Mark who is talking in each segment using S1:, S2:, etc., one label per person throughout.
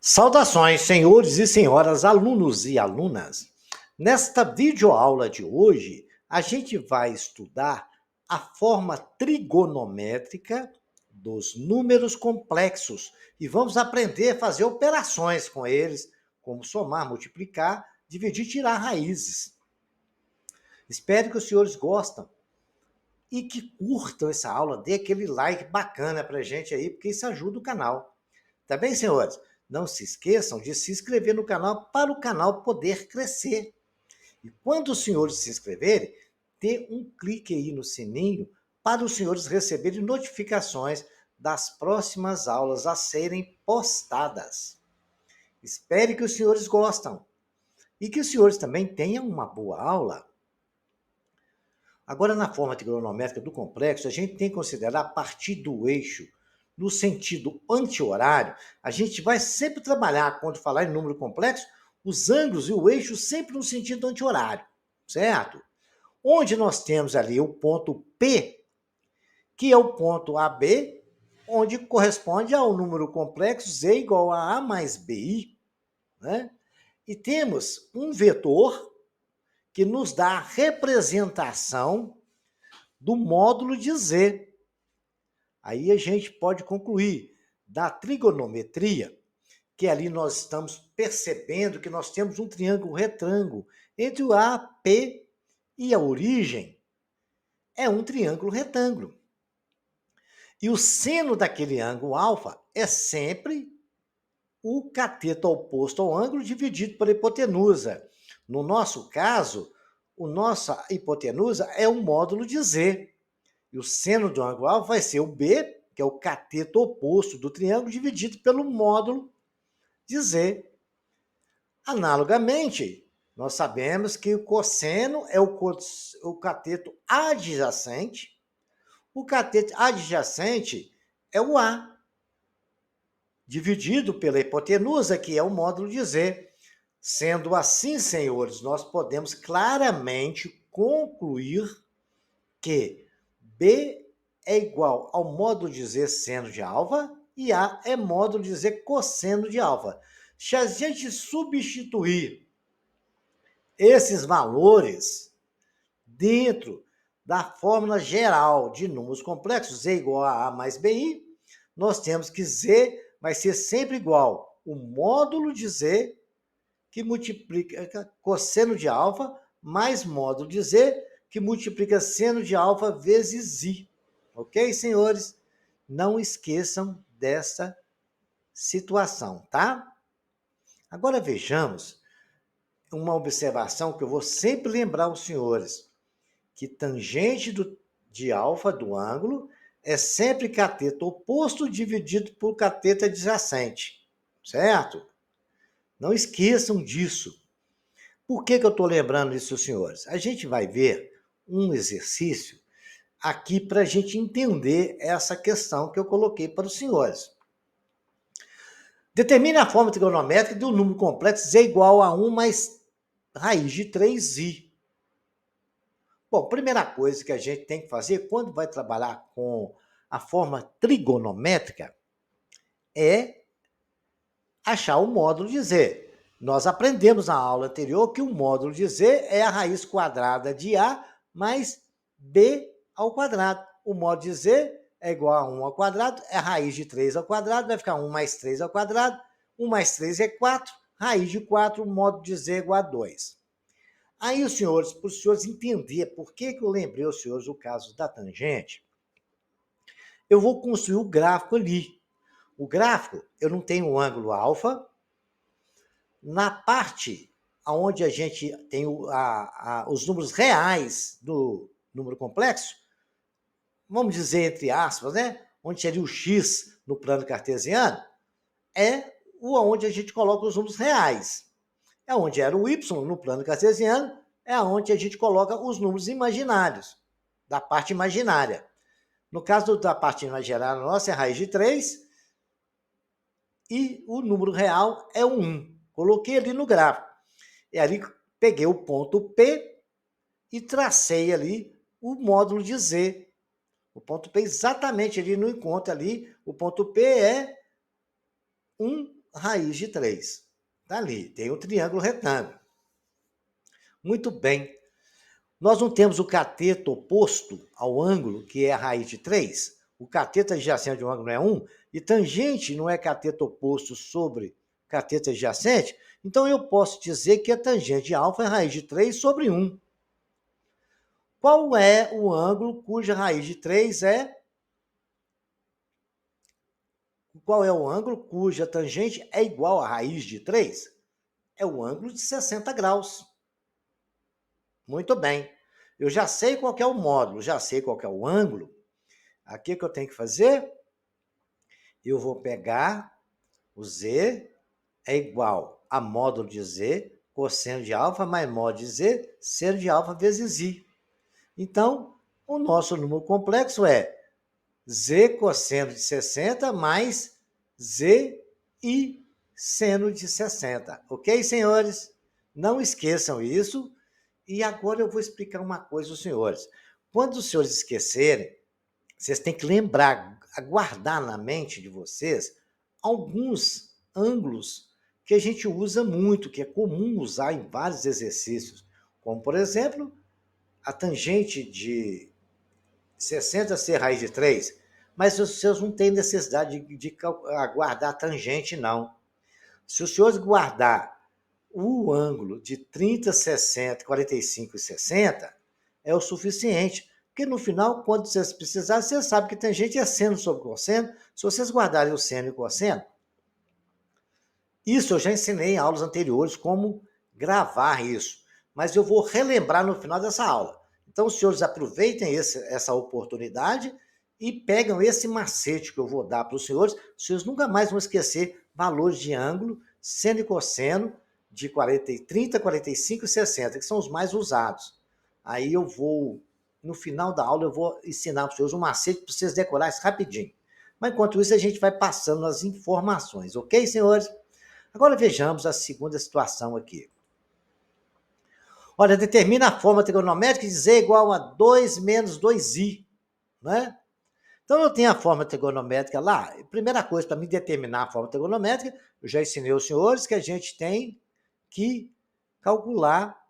S1: Saudações, senhores e senhoras, alunos e alunas. Nesta videoaula de hoje, a gente vai estudar a forma trigonométrica dos números complexos e vamos aprender a fazer operações com eles, como somar, multiplicar, dividir e tirar raízes. Espero que os senhores gostem e que curtam essa aula, dê aquele like bacana pra gente aí, porque isso ajuda o canal. Tá bem, senhores? Não se esqueçam de se inscrever no canal para o canal poder crescer. E quando os senhores se inscreverem, dê um clique aí no sininho para os senhores receberem notificações das próximas aulas a serem postadas. Espero que os senhores gostem e que os senhores também tenham uma boa aula. Agora, na forma trigonométrica do complexo, a gente tem que considerar a partir do eixo no sentido anti-horário. A gente vai sempre trabalhar, quando falar em número complexo, os ângulos e o eixo sempre no sentido anti-horário, certo? Onde nós temos ali o ponto P, que é o ponto AB, onde corresponde ao número complexo Z igual a A mais BI, né? E temos um vetor que nos dá a representação do módulo de Z. Aí a gente pode concluir da trigonometria, que ali nós estamos percebendo que nós temos um triângulo retângulo entre o A, P e a origem. É um triângulo retângulo. E o seno daquele ângulo alfa é sempre o cateto oposto ao ângulo dividido pela hipotenusa. No nosso caso, a nossa hipotenusa é o módulo de Z. E o seno do ângulo alfa vai ser o B, que é o cateto oposto do triângulo, dividido pelo módulo de Z. Analogamente, nós sabemos que o cosseno é o cateto adjacente. O cateto adjacente é o A, dividido pela hipotenusa, que é o módulo de Z. Sendo assim, senhores, nós podemos claramente concluir que B é igual ao módulo de Z seno de alfa e A é módulo de Z cosseno de alfa. Se a gente substituir esses valores dentro da fórmula geral de números complexos, Z igual a A mais BI, nós temos que Z vai ser sempre igual o módulo de Z que multiplica cosseno de alfa mais módulo de Z que multiplica seno de alfa vezes I. Ok, senhores? Não esqueçam dessa situação, tá? Agora vejamos uma observação que eu vou sempre lembrar aos senhores, que tangente de alfa do ângulo é sempre cateto oposto dividido por cateto adjacente, certo? Não esqueçam disso. Por que eu estou lembrando isso, senhores? A gente vai ver um exercício aqui para a gente entender essa questão que eu coloquei para os senhores. Determine a forma trigonométrica do número complexo Z igual a 1 mais raiz de 3i. Bom, primeira coisa que a gente tem que fazer quando vai trabalhar com a forma trigonométrica é achar o módulo de Z. Nós aprendemos na aula anterior que o módulo de Z é a raiz quadrada de A mais B ao quadrado. O módulo de Z é igual a 1 ao quadrado, é a raiz de 3 ao quadrado, vai ficar 1 mais 3 ao quadrado, 1 mais 3 é 4, raiz de 4, o módulo de Z é igual a 2. Aí, os senhores, para os senhores entenderem por que eu lembrei aos senhores o caso da tangente, eu vou construir o gráfico ali. O gráfico, eu não tenho um ângulo alfa. Na parte onde a gente tem os números reais do número complexo, vamos dizer entre aspas, né? Onde seria o x no plano cartesiano, é onde a gente coloca os números reais. É onde era o y no plano cartesiano, é onde a gente coloca os números imaginários, da parte imaginária. No caso da parte imaginária nossa é a raiz de 3 e o número real é o 1. Coloquei ali no gráfico. E ali peguei o ponto P e tracei ali o módulo de Z. O ponto P exatamente ali no encontro ali, o ponto P é 1 raiz de 3. Está ali, tem o triângulo retângulo. Muito bem. Nós não temos o cateto oposto ao ângulo, que é a raiz de 3. O cateto adjacente de um ângulo é 1, e tangente não é cateto oposto sobre cateto adjacente, então eu posso dizer que a tangente de alfa é raiz de 3 sobre 1. Qual é o ângulo cuja raiz de 3 é... Qual é o ângulo cuja tangente é igual à raiz de 3? É o ângulo de 60 graus. Muito bem. Eu já sei qual é o módulo, já sei qual é o ângulo. Aqui que eu tenho que fazer? Eu vou pegar o Z é igual a módulo de Z, cosseno de alfa mais módulo de Z, seno de alfa vezes I. Então, o nosso número complexo é Z cosseno de 60 mais Z e seno de 60. Ok, senhores? Não esqueçam isso. E agora eu vou explicar uma coisa aos senhores. Quando os senhores esquecerem, vocês têm que lembrar, guardar na mente de vocês alguns ângulos que a gente usa muito, que é comum usar em vários exercícios. Como, por exemplo, a tangente de 60 ser raiz de 3. Mas os senhores não têm necessidade de guardar a tangente, não. Se os senhores guardar o ângulo de 30, 60, 45 e 60, é o suficiente. Porque no final, quando vocês precisarem, vocês sabem que tangente é seno sobre cosseno. Se vocês guardarem o seno e o cosseno, isso eu já ensinei em aulas anteriores como gravar isso. Mas eu vou relembrar no final dessa aula. Então, os senhores aproveitem essa oportunidade e pegam esse macete que eu vou dar para os senhores. Os senhores nunca mais vão esquecer valores de ângulo, seno e cosseno, de 40, 30, 45 e 60, que são os mais usados. Aí eu vou, no final da aula, eu vou ensinar para os senhores um macete para vocês decorarem rapidinho. Mas enquanto isso, a gente vai passando as informações, ok, senhores? Agora vejamos a segunda situação aqui. Olha, determina a forma trigonométrica de Z igual a 2 menos 2i, né? Então, eu tenho a forma trigonométrica lá. Primeira coisa, para me determinar a forma trigonométrica, eu já ensinei aos senhores que a gente tem que calcular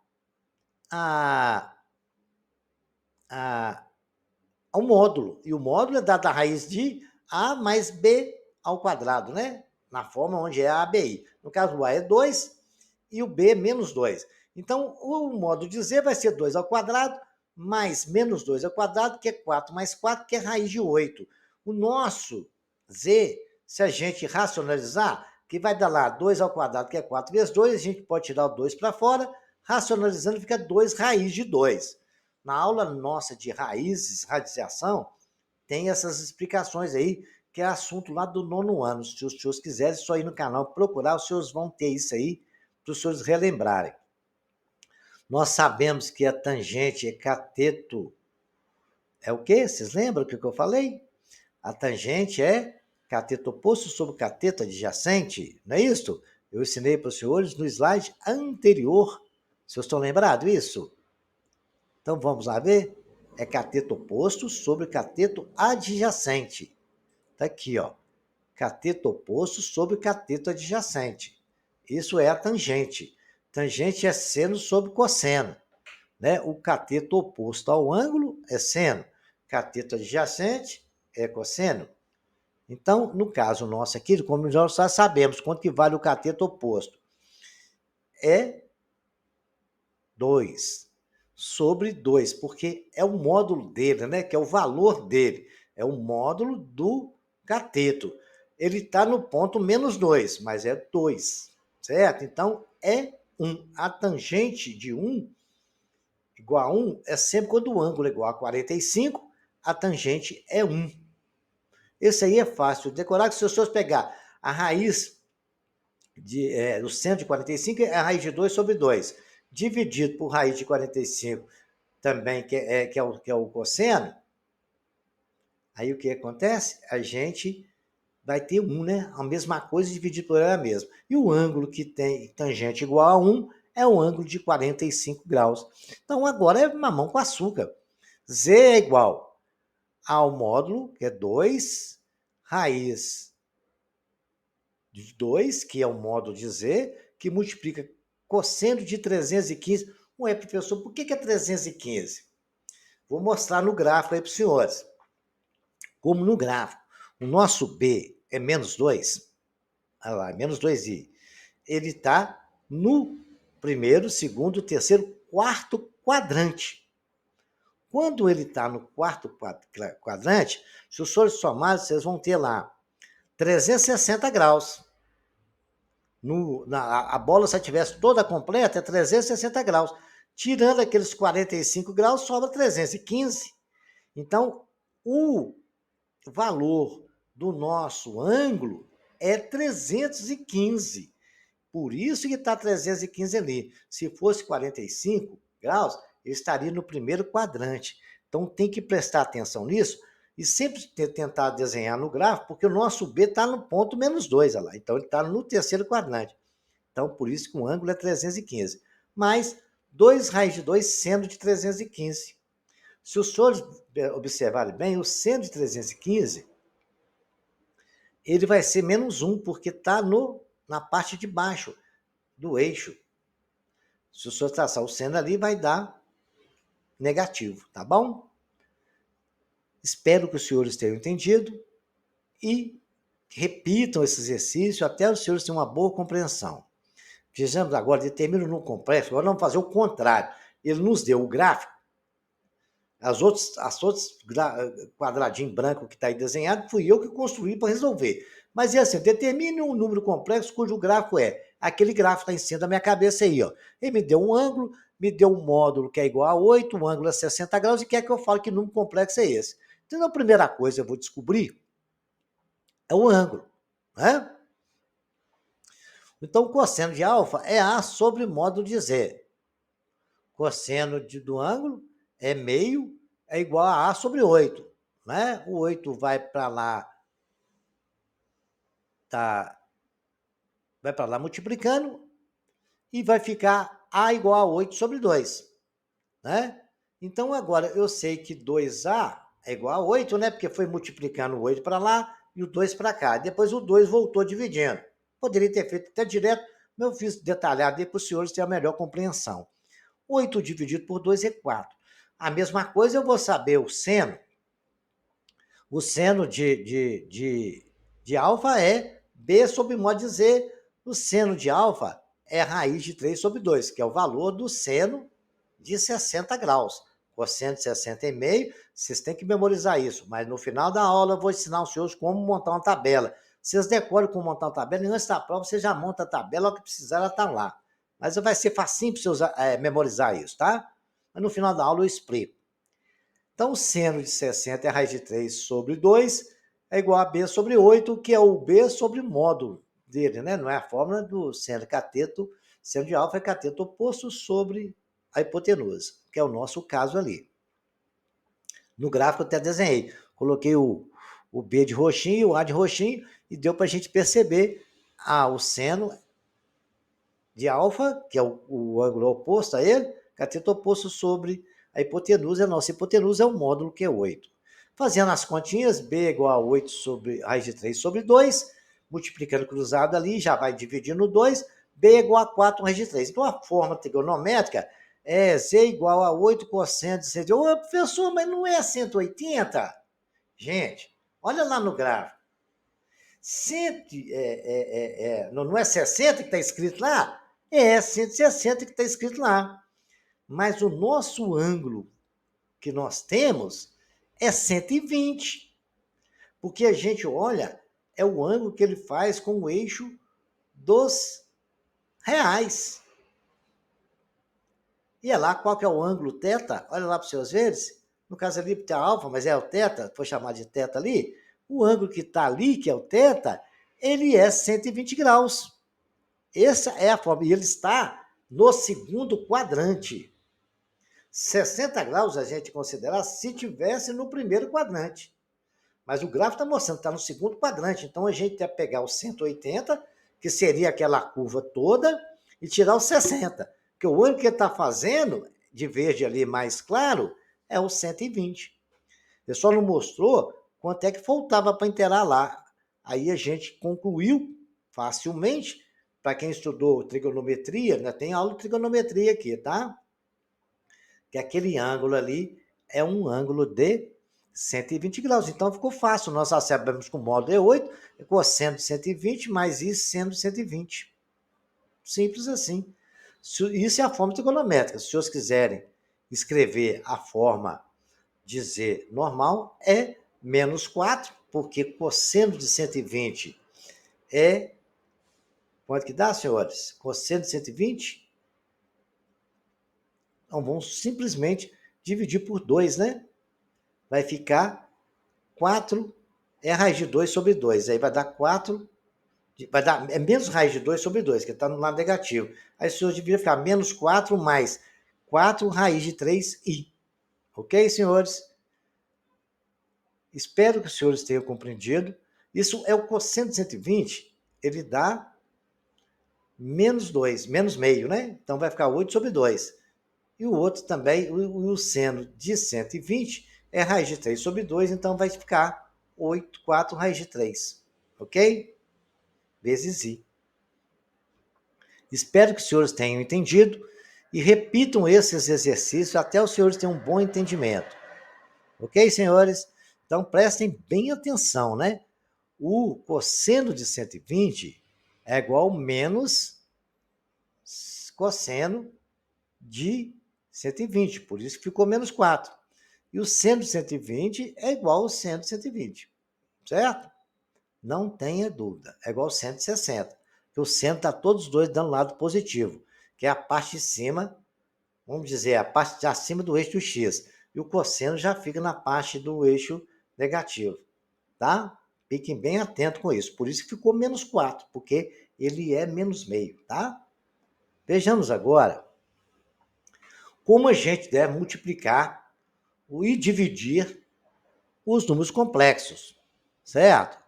S1: o módulo. E o módulo é dado a raiz de A mais B ao quadrado, né? Na forma onde é A, B, I. No caso, o A é 2 e o B é menos 2. Então, o módulo de Z vai ser 2 ao quadrado mais menos 2 ao quadrado, que é 4 mais 4, que é raiz de 8. O nosso Z, se a gente racionalizar, que vai dar lá 2 ao quadrado, que é 4 vezes 2, a gente pode tirar o 2 para fora, racionalizando fica 2 raiz de 2. Na aula nossa de raízes, radização, tem essas explicações aí, que é assunto lá do 9º ano. Se os senhores quiserem, só ir no canal procurar, os senhores vão ter isso aí, para os senhores relembrarem. Nós sabemos que a tangente é cateto. É o quê? Vocês lembram o que eu falei? A tangente é cateto oposto sobre cateto adjacente, não é isso? Eu ensinei para os senhores no slide anterior. Vocês estão lembrados disso? Então vamos lá ver? É cateto oposto sobre cateto adjacente. Está aqui, ó. Cateto oposto sobre cateto adjacente. Isso é a tangente. Tangente é seno sobre cosseno, né? O cateto oposto ao ângulo é seno. Cateto adjacente é cosseno. Então, no caso nosso aqui, como nós já sabemos quanto que vale o cateto oposto, é 2 sobre 2, porque é o módulo dele, né? Que é o valor dele. É o módulo do cateto. Ele está no ponto menos 2, mas é 2, certo? Então, é 1. A tangente de 1 igual a 1 é sempre quando o ângulo é igual a 45, a tangente é 1. Esse aí é fácil de decorar, que se os senhores pegar a raiz do seno de 45, é a raiz de 2 sobre 2, dividido por raiz de 45, também, que é o cosseno, aí o que acontece? A gente vai ter 1, né? A mesma coisa dividido por ela mesma. E o ângulo que tem tangente igual a 1 é o ângulo de 45 graus. Então, agora é mamão com açúcar. Z é igual ao módulo, que é 2, raiz de 2, que é o modo de Z, que multiplica cosseno de 315. Ué, professor, por que é 315? Vou mostrar no gráfico aí para os senhores. Como no gráfico o nosso B é menos 2, olha lá, menos 2i, ele está no primeiro, segundo, terceiro, quarto quadrante. Quando ele está no quarto quadrante, se os senhores somarem, vocês vão ter lá 360 graus. A bola, se ela tivesse toda completa, é 360 graus. Tirando aqueles 45 graus, sobra 315. Então, o valor do nosso ângulo é 315. Por isso que está 315 ali. Se fosse 45 graus, ele estaria no primeiro quadrante. Então, tem que prestar atenção nisso e sempre tentar desenhar no gráfico, porque o nosso B está no ponto menos 2, olha lá. Então, ele está no terceiro quadrante. Então, por isso que o ângulo é 315. Mas 2 raiz de 2 seno de 315. Se os senhores observarem bem, o seno de 315, ele vai ser menos 1, porque está na parte de baixo do eixo. Se o senhor traçar o seno ali, vai dar negativo, tá bom? Espero que os senhores tenham entendido e repitam esse exercício até os senhores tenham uma boa compreensão. Fizemos agora, determina no complexo, agora vamos fazer o contrário. Ele nos deu o gráfico, as outros quadradinho branco que está aí desenhado, fui eu que construí para resolver. Mas é assim, determine um número complexo cujo gráfico é aquele gráfico está em cima da minha cabeça aí, ó. Ele me deu um ângulo, me deu um módulo que é igual a 8, um ângulo é 60 graus, e quer que eu fale que número complexo é esse. Então, a primeira coisa que eu vou descobrir é o ângulo, né? Então, o cosseno de alfa é A sobre módulo de Z. Cosseno do ângulo é meio, é igual a A sobre 8. Né? O 8 vai para lá, vai para lá multiplicando, e vai ficar A igual a 8 sobre 2. Né? Então, agora, eu sei que 2A é igual a 8, né? Porque foi multiplicando o 8 para lá e o 2 para cá. Depois o 2 voltou dividindo. Poderia ter feito até direto, mas eu fiz detalhado aí para os senhores terem a melhor compreensão. 8 dividido por 2 é 4. A mesma coisa eu vou saber o seno. O seno de alfa é B sobre mod de Z. O seno de alfa é raiz de 3 sobre 2, que é o valor do seno de 60 graus. Cosseno de 60,5, vocês têm que memorizar isso. Mas no final da aula eu vou ensinar os senhores como montar uma tabela. Vocês decoram como montar uma tabela, e antes da prova você já monta a tabela, o que precisar ela está lá. Mas vai ser facinho para vocês memorizar isso, tá? Mas no final da aula eu explico. Então, o seno de 60 é a raiz de 3 sobre 2 é igual a B sobre 8, que é o B sobre módulo dele, né? Não é a fórmula do seno cateto. Seno de alfa é cateto oposto sobre a hipotenusa, que é o nosso caso ali. No gráfico eu até desenhei. Coloquei o B de roxinho, o A de roxinho, e deu para a gente perceber o seno de alfa, que é o ângulo oposto a ele, cateto oposto sobre a hipotenusa. A nossa hipotenusa é o módulo que é 8. Fazendo as continhas, B é igual a 8 sobre raiz de 3 sobre 2, multiplicando cruzado ali, já vai dividindo 2, B é igual a 4 raiz de 3. Então, a forma trigonométrica é Z igual a 8 cosseno de 180. Ô, professor, mas não é 180? Gente, olha lá no gráfico. Não é 60 que está escrito lá? É 160 que está escrito lá. Mas o nosso ângulo que nós temos é 120. Porque a gente olha, é o ângulo que ele faz com o eixo dos reais. E é lá qual que é o ângulo θ? Olha lá para os seus verdes. No caso ali está alfa, mas é o θ, foi chamado de θ ali. O ângulo que está ali, que é o θ, ele é 120 graus. Essa é a forma. E ele está no segundo quadrante. 60 graus a gente considerar se tivesse no primeiro quadrante. Mas o gráfico está mostrando que está no segundo quadrante. Então a gente tem que pegar o 180, que seria aquela curva toda, e tirar o 60. Porque o ângulo que ele está fazendo, de verde ali mais claro, é o 120. Ele só não mostrou quanto é que faltava para inteirar lá. Aí a gente concluiu facilmente. Para quem estudou trigonometria, né, tem aula de trigonometria aqui, tá? Que aquele ângulo ali é um ângulo de 120 graus. Então, ficou fácil. Nós sabemos que o módulo é 8, é cosseno de 120 mais isso sendo 120. Simples assim. Isso é a forma trigonométrica. Se os senhores quiserem escrever a forma de Z normal, é menos 4, porque cosseno de 120 é... Quanto que dá, senhores? Cosseno de 120? Então, vamos simplesmente dividir por 2, né? Vai ficar 4 é raiz de 2 sobre 2. Aí vai dar 4, vai dar, é menos raiz de 2 sobre 2, que está no lado negativo. Aí o senhor deveria ficar menos 4 mais 4 raiz de 3i. Ok, senhores? Espero que os senhores tenham compreendido. Isso é o cosseno de 120, ele dá menos 2, menos meio, né? Então vai ficar 8 sobre 2. E o outro também, o seno de 120 é raiz de 3 sobre 2, então vai ficar 8, 4 raiz de 3. Ok? Vezes i. Espero que os senhores tenham entendido e repitam esses exercícios até os senhores terem um bom entendimento. Ok, senhores? Então prestem bem atenção, né? O cosseno de 120 é igual a menos cosseno de 120, por isso que ficou menos 4. E o seno de 120 é igual ao seno de 120, certo? Não tenha dúvida, é igual ao seno de 60. Porque o seno está todos os dois dando lado positivo, que é a parte de cima, vamos dizer, a parte de acima do eixo do x. E o cosseno já fica na parte do eixo negativo, tá? Fiquem bem atentos com isso. Por isso que ficou menos 4, porque ele é menos meio, tá? Vejamos agora como a gente deve multiplicar e dividir os números complexos, certo?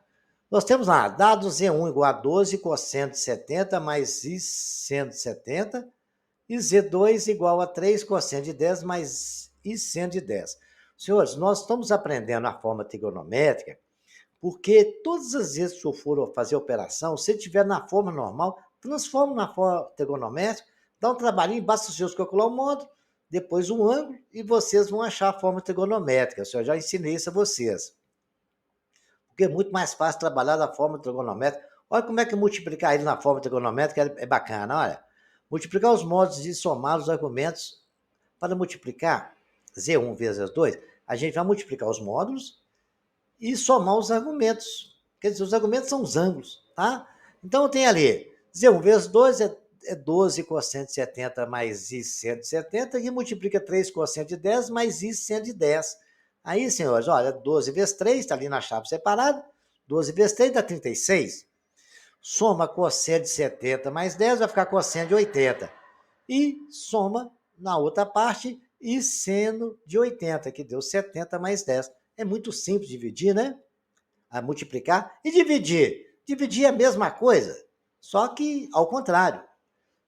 S1: Nós temos lá, dado Z1 igual a 12 cosseno de 70 mais I seno de 70, e Z2 igual a 3 cosseno de 10 mais I seno de 10. Senhores, nós estamos aprendendo a forma trigonométrica, porque todas as vezes que eu for fazer operação, se estiver na forma normal, transforma na forma trigonométrica, dá um trabalhinho, basta os senhores calcular o módulo, depois um ângulo, e vocês vão achar a forma trigonométrica. Eu já ensinei isso a vocês. Porque é muito mais fácil trabalhar da forma trigonométrica. Olha como é que multiplicar ele na forma trigonométrica é bacana, olha. Multiplicar os modos de somar os argumentos. Para multiplicar Z1 vezes 2, a gente vai multiplicar os módulos e somar os argumentos. Quer dizer, os argumentos são os ângulos, tá? Então, eu tenho ali, Z1 vezes 2 é 12 cosseno de 70 mais I seno de 70, e multiplica 3 cosseno de 10 mais I seno de 10. Aí, senhores, olha, 12 vezes 3, está ali na chave separada, 12 vezes 3 dá 36. Soma cosseno de 70 mais 10, vai ficar cosseno de 80. E soma, na outra parte, I seno de 80, que deu 70 mais 10. É muito simples dividir, né? A multiplicar e dividir. Dividir é a mesma coisa, só que ao contrário.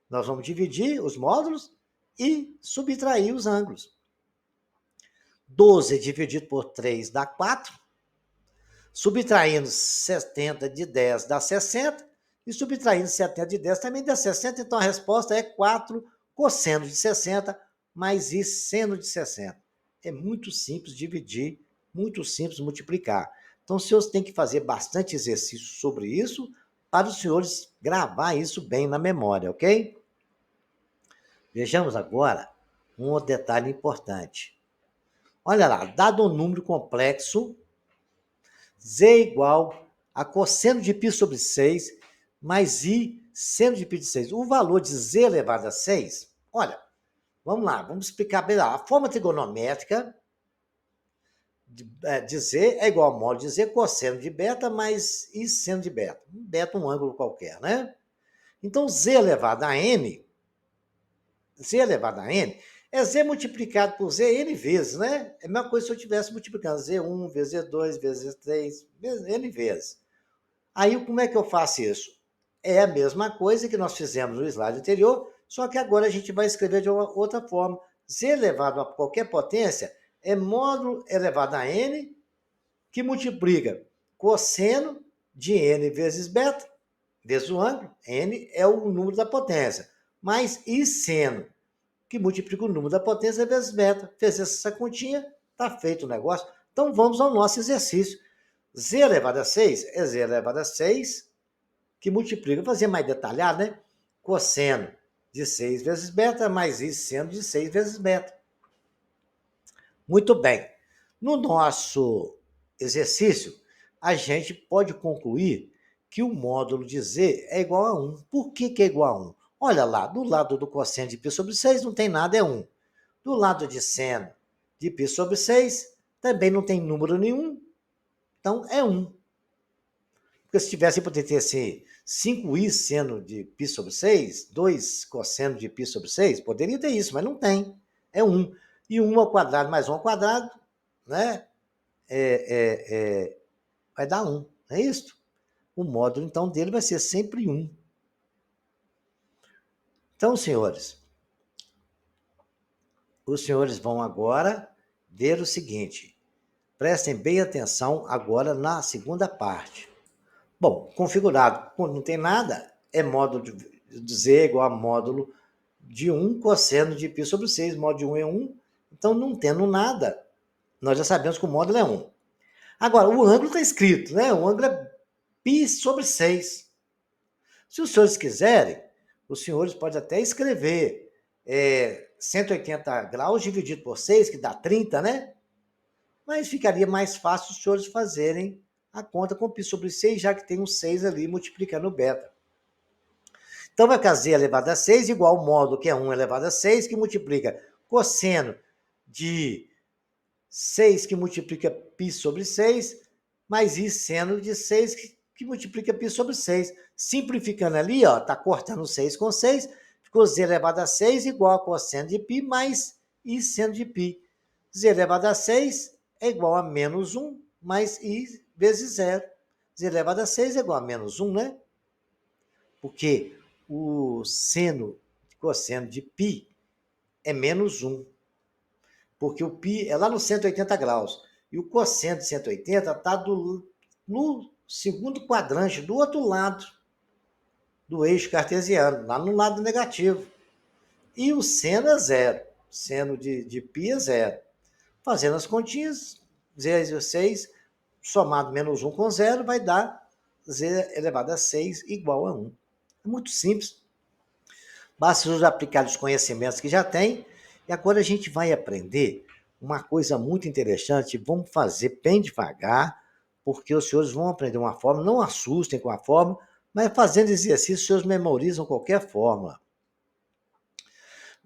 S1: Nós vamos dividir os módulos e subtrair os ângulos. 12 dividido por 3 dá 4. Subtraindo 70 de 10 dá 60. E subtraindo 70 de 10 também dá 60. Então a resposta é 4 cosseno de 60 mais I seno de 60. É muito simples dividir, muito simples multiplicar. Então os senhores têm que fazer bastante exercício sobre isso para os senhores gravar isso bem na memória, ok? Vejamos agora um outro detalhe importante. Olha lá, dado um número complexo, Z igual a cosseno de π sobre 6 mais I seno de π de 6. O valor de Z elevado a 6, olha, vamos lá, vamos explicar bem lá. A forma trigonométrica de Z é igual ao módulo de Z cosseno de beta mais I seno de beta. Beta um ângulo qualquer, né? Então, Z elevado a N, Z elevado a N, é Z multiplicado por Z N vezes, né? É a mesma coisa se eu estivesse multiplicando Z1 vezes Z2 vezes Z3, N vezes. Aí, como é que eu faço isso? É a mesma coisa que nós fizemos no slide anterior, só que agora a gente vai escrever de uma outra forma. Z elevado a qualquer potência é módulo elevado a N, que multiplica cosseno de N vezes beta, vezes o ângulo, n é o número da potência, mais I seno, que multiplica o número da potência vezes beta. Fez essa continha, está feito o negócio. Então vamos ao nosso exercício. Z elevado a 6 é Z elevado a 6, que multiplica, vou fazer mais detalhado, né? Cosseno de 6 vezes beta, mais I seno de 6 vezes beta. Muito bem. No nosso exercício, a gente pode concluir que o módulo de Z é igual a 1. Por que é igual a 1? Olha lá, do lado do cosseno de π sobre 6 não tem nada, é 1. Do lado de seno de π sobre 6 também não tem número nenhum, então é 1. Porque se tivesse, poderia ter assim, 5i seno de π sobre 6, 2 cosseno de π sobre 6, poderia ter isso, mas não tem. É 1. E 1 ao quadrado mais 1 ao quadrado, né? Vai dar 1, não é isso? O módulo, então, dele vai ser sempre 1. Então, senhores, os senhores vão agora ver o seguinte. Prestem bem atenção agora na segunda parte. Bom, configurado, quando não tem nada, é módulo de Z igual a módulo de 1 cosseno de π sobre 6. Módulo de 1 é 1. Então, não tendo nada, nós já sabemos que o módulo é 1. Agora, o ângulo está escrito, né? O ângulo é π sobre 6. Se os senhores quiserem, os senhores podem até escrever 180 graus dividido por 6, que dá 30, né? Mas ficaria mais fácil os senhores fazerem a conta com π sobre 6, já que tem um 6 ali multiplicando o beta. Então, vai ficar Z elevado a 6 igual ao módulo, que é 1 elevado a 6, que multiplica cosseno de 6, que multiplica π sobre 6, mais I seno de 6, que multiplica π sobre 6. Simplificando ali, ó, tá cortando 6 com 6, ficou Z elevado a 6 igual a cosseno de π mais I seno de π. Z elevado a 6 é igual a menos 1 mais I vezes 0. Z elevado a 6 é igual a menos 1, né? Porque o seno, cosseno de π é menos 1. Porque o π é lá no 180 graus. E o cosseno de 180 está no segundo quadrante, do outro lado do eixo cartesiano, lá no lado negativo. E o seno é 0. Seno de π é 0. Fazendo as continhas, Z vezes 6, somado menos 1 com 0, vai dar Z elevado a 6 igual a 1. É muito simples. Basta os aplicar os conhecimentos que já tem. E agora a gente vai aprender uma coisa muito interessante. Vamos fazer bem devagar, porque os senhores vão aprender uma fórmula. Não assustem com a fórmula, mas fazendo exercício, os senhores memorizam qualquer fórmula.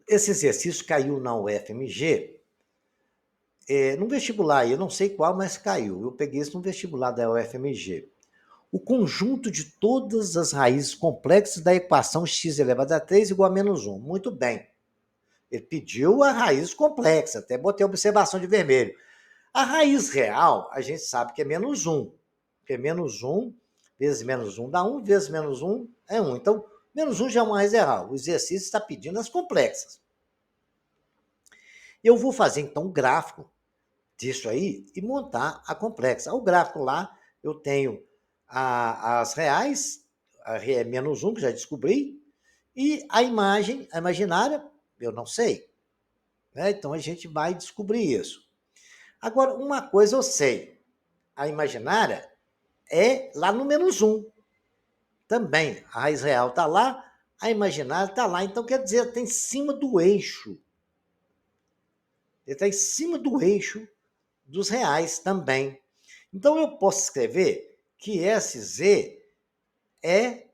S1: Esse exercício caiu na UFMG, no vestibular, eu não sei qual, mas caiu. Eu peguei isso no vestibular da UFMG. O conjunto de todas as raízes complexas da equação x elevado a 3 igual a menos 1. Muito bem. Ele pediu a raiz complexa, até botei a observação de vermelho. A raiz real, a gente sabe que é menos 1. Porque menos 1 vezes menos 1 dá 1, vezes menos 1 é 1. Então, menos 1 já é uma raiz real. O exercício está pedindo as complexas. Eu vou fazer, então, um gráfico disso aí e montar a complexa. O gráfico lá, eu tenho as reais, a menos 1, que já descobri, e a imagem, a imaginária, eu não sei. Né? Então, a gente vai descobrir isso. Agora, uma coisa eu sei, a imaginária é lá no menos 1. Também, a raiz real está lá, a imaginária está lá. Então, quer dizer, está em cima do eixo. Ele está em cima do eixo dos reais também. Então, eu posso escrever que SZ é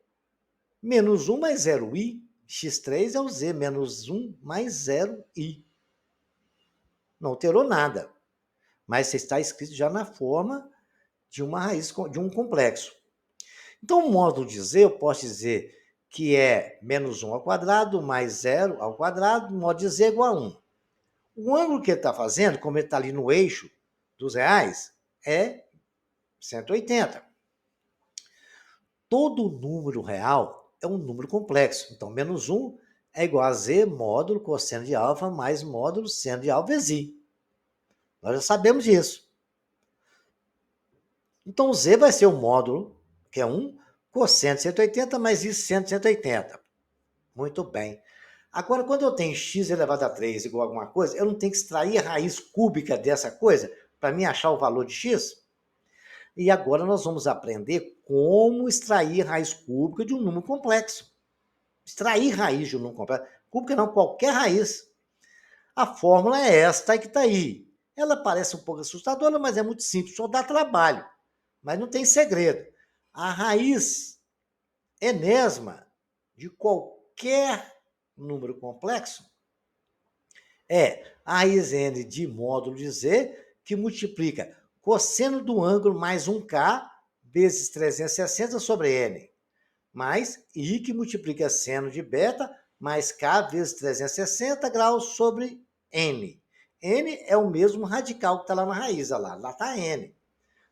S1: menos 1 mais 0i. X3 é o Z, menos 1 mais 0i. Não alterou nada. Mas está escrito já na forma de uma raiz, de um complexo. Então, o módulo de Z, eu posso dizer que é menos 1 ao quadrado mais 0 ao quadrado, módulo de Z é igual a 1. O ângulo que ele está fazendo, como ele está ali no eixo dos reais, é 180. Todo número real é um número complexo. Então, menos 1 é igual a Z módulo cosseno de alfa mais módulo seno de alfa vezes I. Nós já sabemos disso. Então, o Z vai ser o módulo, que é 1, cosseno de 180 mais isso seno de 180. Muito bem. Agora, quando eu tenho x elevado a 3 igual a alguma coisa, eu não tenho que extrair a raiz cúbica dessa coisa para mim achar o valor de x? E agora nós vamos aprender como extrair raiz cúbica de um número complexo. Extrair raiz de um número complexo. Cúbica não, qualquer raiz. A fórmula é esta que está aí. Ela parece um pouco assustadora, mas é muito simples, só dá trabalho. Mas não tem segredo. A raiz enésima de qualquer número complexo é a raiz n de módulo de z, que multiplica cosseno do ângulo mais 1k vezes 360 sobre n, mais i que multiplica seno de beta mais k vezes 360 graus sobre n. N é o mesmo radical que está lá na raiz, olha lá está n.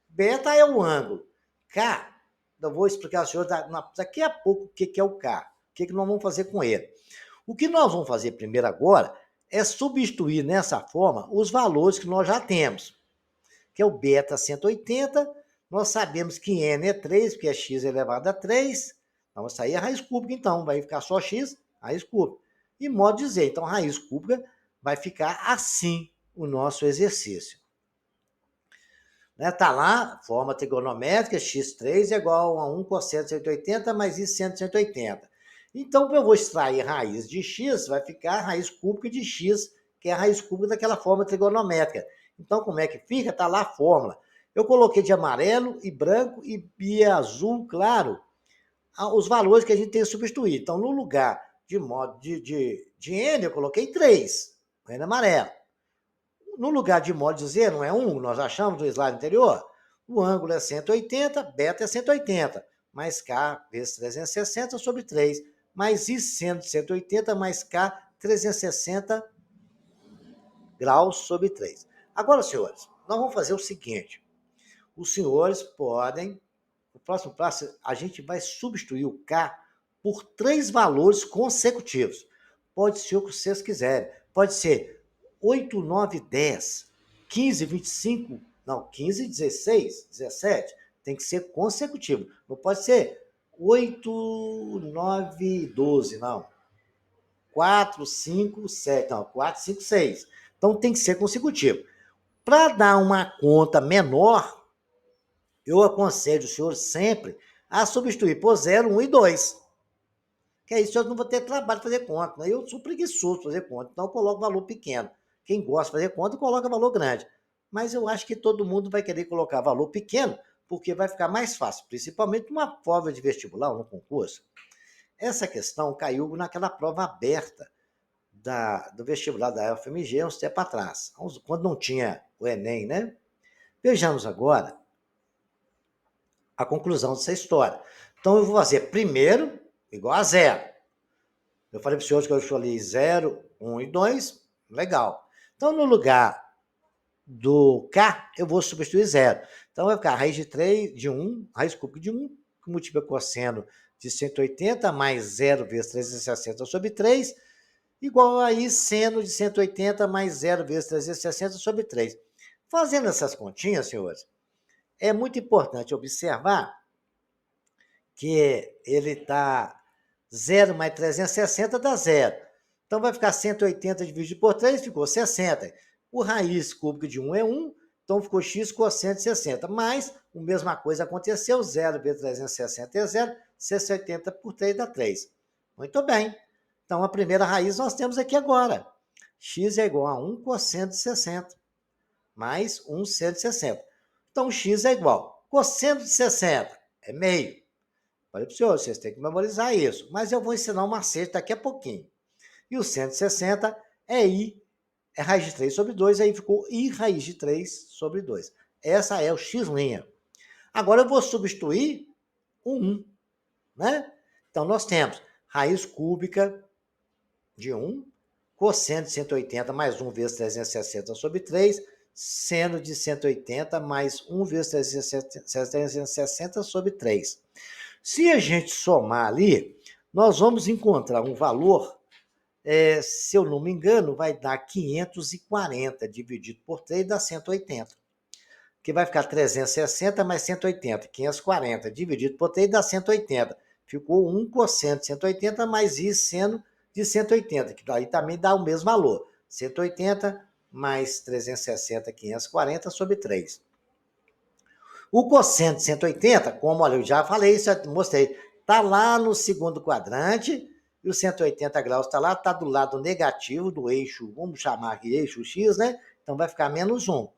S1: Beta é o ângulo. K, eu vou explicar ao senhor daqui a pouco o que é o K, o que nós vamos fazer com ele. O que nós vamos fazer primeiro agora é substituir nessa forma os valores que nós já temos, que é o beta 180, nós sabemos que n é 3, porque é x elevado a 3, então vai sair a raiz cúbica, então, vai ficar só x, raiz cúbica. E modo de dizer, então a raiz cúbica vai ficar assim o nosso exercício. Tá lá, forma trigonométrica, x3 é igual a 1 cosseno de 180 mais isso seno de 180. Então, eu vou extrair raiz de x, vai ficar a raiz cúbica de x, que é a raiz cúbica daquela forma trigonométrica. Então, como é que fica? Está lá a fórmula. Eu coloquei de amarelo e branco e azul claro os valores que a gente tem que substituir. Então, no lugar de n, eu coloquei 3, n amarelo. No lugar de modo de dizer, não é 1, nós achamos no slide anterior, o ângulo é 180, beta é 180, mais K vezes 360 sobre 3, mais I seno de 180 mais K 360 graus sobre 3. Agora, senhores, nós vamos fazer o seguinte, os senhores podem, no próximo passo, a gente vai substituir o K por 3 valores consecutivos. Pode ser o que vocês quiserem, pode ser 8, 9, 10, 15, 25, não, 15, 16, 17, tem que ser consecutivo. Não pode ser 8, 9, 12, não. 4, 5, 7, não, 4, 5, 6. Então tem que ser consecutivo. Para dar uma conta menor, eu aconselho o senhor sempre a substituir por 0, 1 e 2. Que aí eu não vou ter trabalho de fazer conta. Eu sou preguiçoso de fazer conta, então eu coloco valor pequeno. Quem gosta de fazer conta, coloca valor grande. Mas eu acho que todo mundo vai querer colocar valor pequeno, porque vai ficar mais fácil, principalmente numa prova de vestibular ou no concurso. Essa questão caiu naquela prova aberta do vestibular da UFMG uns tempos atrás, quando não tinha o Enem, né? Vejamos agora a conclusão dessa história. Então, eu vou fazer primeiro igual a 0. Eu falei para os senhores que eu escolhi 0, 1 e 2. Legal. Então, no lugar do K, eu vou substituir 0. Então, vai ficar raiz de 3, de 1, raiz cúbica de 1, que multiplica cosseno de 180 mais 0 vezes 360 sobre 3, igual a I seno de 180 mais 0 vezes 360 sobre 3. Fazendo essas continhas, senhores, é muito importante observar que ele está 0 mais 360 dá 0. Então, vai ficar 180 dividido por 3, ficou 60. O raiz cúbica de 1 é 1, então ficou x cosseno de 60. Mas, a mesma coisa aconteceu, 0 vezes 360 é 0, 180 por 3 dá 3. Muito bem. Então, a primeira raiz nós temos aqui agora. X é igual a 1 cosseno de 60, mais 1 seno de 60. Então, x é igual. Cosseno de 60 é meio. Falei para o senhor, vocês têm que memorizar isso. Mas eu vou ensinar um macete daqui a pouquinho. E o 160 é I, é raiz de 3 sobre 2, aí ficou I raiz de 3 sobre 2. Essa é o x'. Agora eu vou substituir o 1, né? Então, nós temos raiz cúbica de 1, cosseno de 180 mais 1 vezes 360 sobre 3, seno de 180 mais 1 vezes 360 sobre 3. Se a gente somar ali, nós vamos encontrar um valor, se eu não me engano, vai dar 540 dividido por 3, dá 180. que vai ficar 360 mais 180, 540, dividido por 3 dá 180. Ficou 1 cosseno de 180 mais I seno de 180, que aí também dá o mesmo valor. 180 mais 360, 540 sobre 3. O cosseno de 180, como olha, eu já falei isso, mostrei, está lá no segundo quadrante, e o 180 graus está lá, está do lado negativo do eixo, vamos chamar aqui eixo X, né? Então vai ficar menos 1.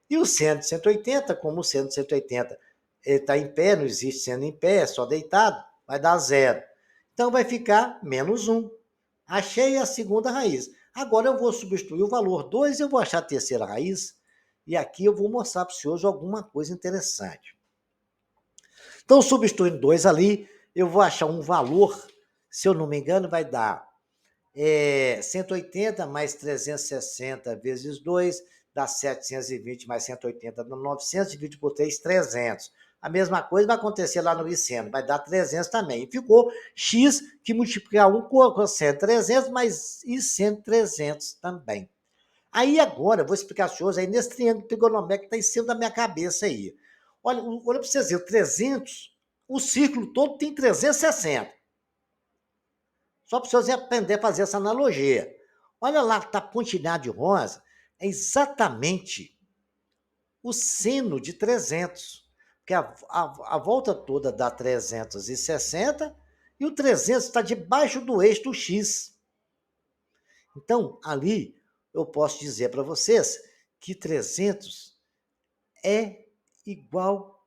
S1: E o seno de 180, como o seno de 180 está em pé, não existe seno em pé, é só deitado, vai dar 0. Então vai ficar menos 1. Achei a segunda raiz. Agora eu vou substituir o valor 2 e eu vou achar a terceira raiz. E aqui eu vou mostrar para os senhores alguma coisa interessante. Então, substituindo 2 ali, eu vou achar um valor, se eu não me engano, vai dar 180 mais 360 vezes 2, dá 720 mais 180 dá 900, dividido por 3, 300. A mesma coisa vai acontecer lá no Iceno, vai dar 300 também. E ficou x que multiplicar 1 com 100, 300, mais Iceno 300 também. Aí agora, eu vou explicar para os senhores aí nesse triângulo trigonométrico que está em cima da minha cabeça aí. Olha para vocês verem, o 300, o círculo todo tem 360. Só para vocês aprender a fazer essa analogia. Olha lá, tá a pontilhada de rosa, é exatamente o seno de 300. Porque a volta toda dá 360 e o 300 está debaixo do eixo do X. Então, ali, eu posso dizer para vocês que 300 é igual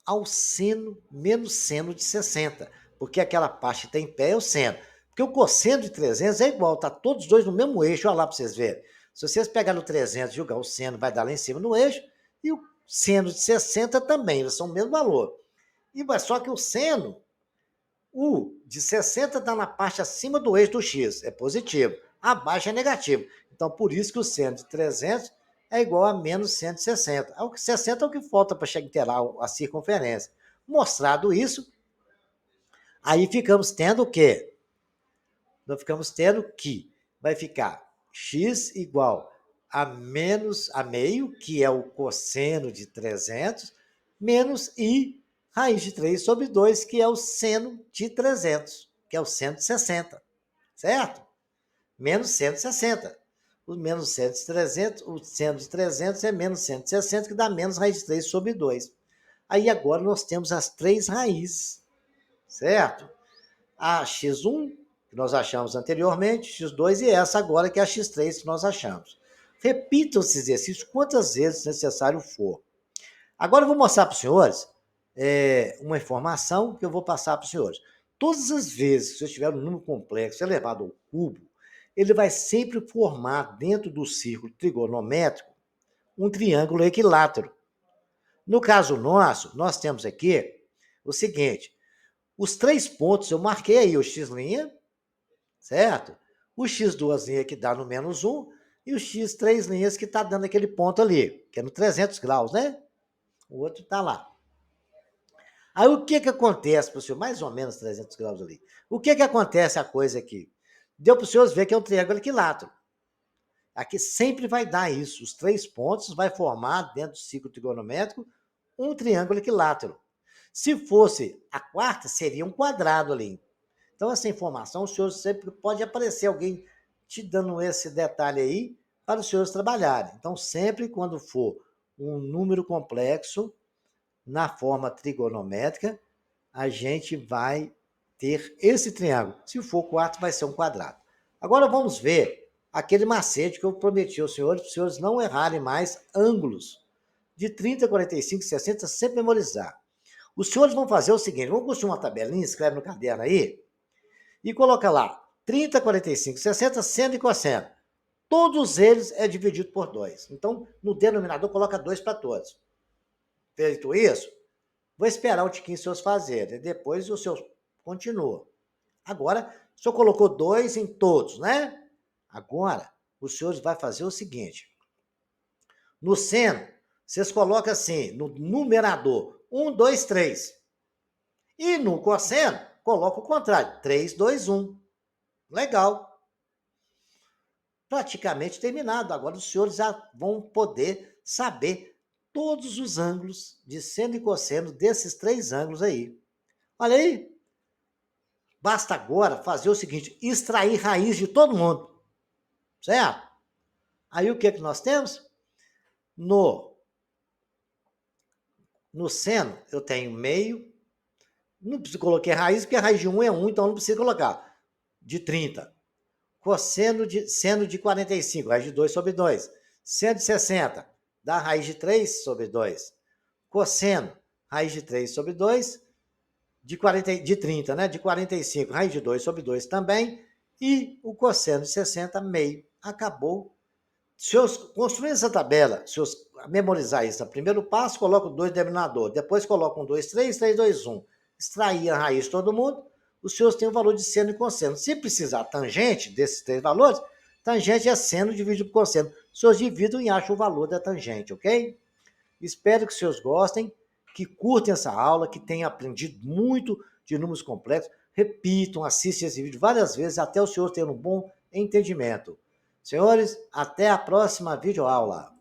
S1: ao seno menos seno de 60, porque aquela parte que está em pé é o seno. Porque o cosseno de 300 é igual, tá todos os dois no mesmo eixo, olha lá para vocês verem. Se vocês pegarem o 300 e jogar o seno, vai dar lá em cima no eixo, e o seno de 60 também, eles são o mesmo valor. Só que o seno, o de 60 está na parte acima do eixo do X, é positivo. Abaixo é negativo. Então, por isso que o seno de 300 é igual a menos 160. O 60 é o que falta para chegar a circunferência. Mostrado isso, aí ficamos tendo o quê? Nós ficamos tendo que vai ficar x igual a menos a meio, que é o cosseno de 300, menos i raiz de 3 sobre 2, que é o seno de 300, que é o seno de 60, certo? Menos 160. O menos seno de 300, o seno de 300 é menos 160, que dá menos raiz de 3 sobre 2. Aí agora nós temos as três raízes, certo? A x1, que nós achamos anteriormente, x2 e essa agora que é a x3 que nós achamos. Repitam esse exercício quantas vezes necessário for. Agora eu vou mostrar para os senhores uma informação que eu vou passar para os senhores. Todas as vezes que você tiver um número complexo elevado ao cubo, ele vai sempre formar dentro do círculo trigonométrico um triângulo equilátero. No caso nosso, nós temos aqui o seguinte, os 3 pontos eu marquei aí, o x', certo? O x2' que dá no menos 1 e o x3' que está dando aquele ponto ali, que é no 300 graus, né? O outro está lá. Aí o que acontece para o senhor? Mais ou menos 300 graus ali. O que acontece a coisa aqui? Deu para os senhores ver que é um triângulo equilátero. Aqui sempre vai dar isso. Os 3 pontos vai formar, dentro do ciclo trigonométrico, um triângulo equilátero. Se fosse a quarta, seria um quadrado ali. Então, essa informação, os senhores sempre pode aparecer alguém te dando esse detalhe aí para os senhores trabalharem. Então, sempre quando for um número complexo, na forma trigonométrica, a gente vai ter esse triângulo. Se for 4, vai ser um quadrado. Agora vamos ver aquele macete que eu prometi aos senhores, para os senhores não errarem mais ângulos de 30, 45, 60, sempre memorizar. Os senhores vão fazer o seguinte, vão construir uma tabelinha, escreve no caderno aí, e coloca lá 30, 45, 60, seno e cosseno. Todos eles é dividido por 2. Então, no denominador, coloca 2 para todos. Feito isso, vou esperar um tiquinho os seus fazerem. Depois o seu continua. Agora, o senhor colocou 2 em todos, né? Agora, os senhores vai fazer o seguinte. No seno, vocês colocam assim, no numerador, 1, 2, 3. E no cosseno, coloca o contrário, 3, 2, 1. Legal. Praticamente terminado. Agora os senhores já vão poder saber todos os ângulos de seno e cosseno desses 3 ângulos aí. Olha aí, basta agora fazer o seguinte, extrair raiz de todo mundo, certo? Aí o que nós temos? No seno, eu tenho meio, não preciso colocar raiz, porque a raiz de 1 é 1, então não precisa colocar, de 30. Seno de 45, raiz de 2 sobre 2. Seno de 60, dá raiz de 3 sobre 2. Cosseno, raiz de 3 sobre 2, de 30, né? De 45, raiz de 2 sobre 2 também. E o cosseno de 60, meio. Acabou. Se eu construir essa tabela, se eu memorizar isso no primeiro passo, coloco 2 no denominador, depois coloco 1, 2, 3, 3, 2, 1. Extrair a raiz de todo mundo, os seus têm o valor de seno e cosseno. Se precisar tangente desses 3 valores, tangente é seno dividido por cosseno. Os seus dividem e acham o valor da tangente, ok? Espero que os seus gostem, que curtem essa aula, que tenham aprendido muito de números complexos. Repitam, assistam esse vídeo várias vezes até o senhor ter um bom entendimento. Senhores, até a próxima videoaula.